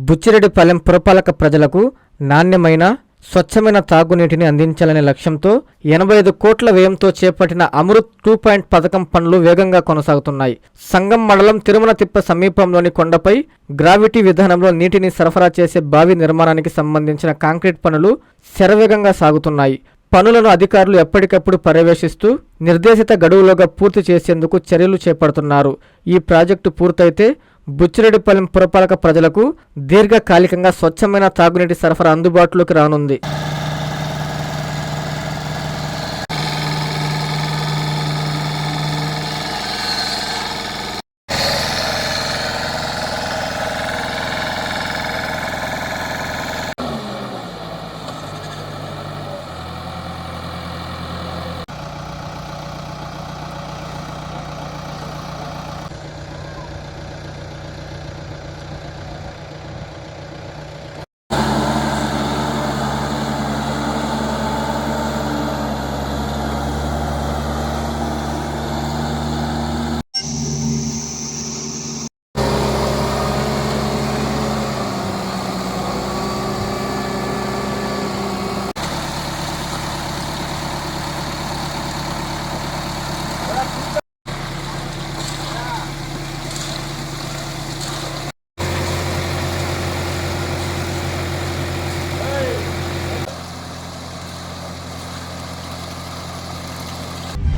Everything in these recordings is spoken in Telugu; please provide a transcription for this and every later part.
బుచ్చిరెడ్డిపాలెం పురపాలక ప్రజలకు నాణ్యమైన స్వచ్ఛమైన తాగునీటిని అందించాలనే లక్ష్యంతో 85 కోట్ల వ్యయంతో చేపట్టిన అమృత్ 2 పథకం పనులు వేగంగా కొనసాగుతున్నాయి. సంగం మండలం తిరుమలతిప్ప సమీపంలోని కొండపై గ్రావిటీ విధానంలో నీటిని సరఫరా చేసే బావి నిర్మాణానికి సంబంధించిన కాంక్రీట్ పనులు శరవేగంగా సాగుతున్నాయి. పనులను అధికారులు ఎప్పటికప్పుడు పర్యవేక్షిస్తూ నిర్దేశిత గడువులోగా పూర్తి చేసేందుకు చర్యలు చేపడుతున్నారు. ఈ ప్రాజెక్టు పూర్తయితే బుచ్చిరెడ్డిపాలెం పురపాలక ప్రజలకు దీర్ఘకాలికంగా స్వచ్ఛమైన తాగునీటి సరఫరా అందుబాటులోకి రానుంది.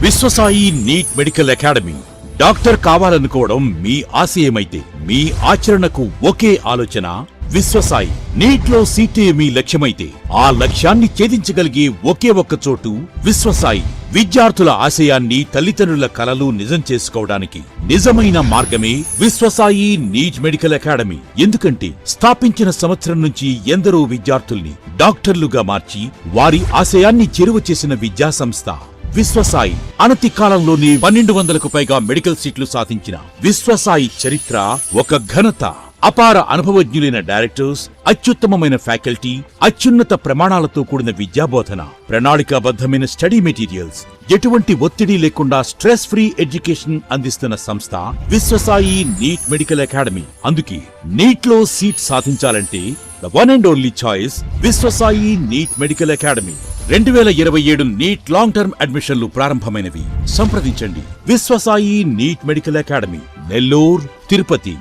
Vishwasai NEET medical academy. Doctor కావాలనుకోవడం మీ ఆశయమైతే మీ ఆచరణకు ఒకే ఆలోచన విశ్వసాయి. నీట్లో సీటే మీ లక్ష్యమైతే ఆ లక్ష్యాన్ని ఛేదించగలిగే ఒకే ఒక్క చోటు విశ్వసాయి. విద్యార్థుల ఆశయాన్ని, తల్లిదండ్రుల కలలు నిజం చేసుకోవడానికి నిజమైన మార్గమే విశ్వసాయి నీట్ మెడికల్ అకాడమీ. ఎందుకంటే స్థాపించిన సంవత్సరం నుంచి ఎందరో విద్యార్థుల్ని డాక్టర్లుగా మార్చి వారి ఆశయాన్ని చేరువ చేసిన విద్యా సంస్థ విశ్వసాయి. అనతి కాలంలోనే 1200కు పైగా మెడికల్ సీట్లు సాధించిన విశ్వసాయి చరిత్ర ఒక ఘనత. అపార అనుభవజ్ఞులైన డైరెక్టర్స్, అత్యుత్తమమైన ఫ్యాకల్టీ, అత్యున్నత ప్రమాణాలతో కూడిన విద్యాబోధన, ప్రణాళికాబద్ధమైన స్టడీ మెటీరియల్స్, ఎటువంటి ఒత్తిడి లేకుండా స్ట్రెస్ ఫ్రీ ఎడ్యుకేషన్ అందిస్తున్న సంస్థ విశ్వసాయి నీట్ మెడికల్ అకాడమీ. అందుకే నీట్ లో సీట్ సాధించాలంటే the one and only choice Viswasai NEET medical academy. 2027 NEET long term అడ్మిషన్లు ప్రారంభమైనవి. సంప్రదించండి Viswasai NEET medical academy, Nellore, Tirupati.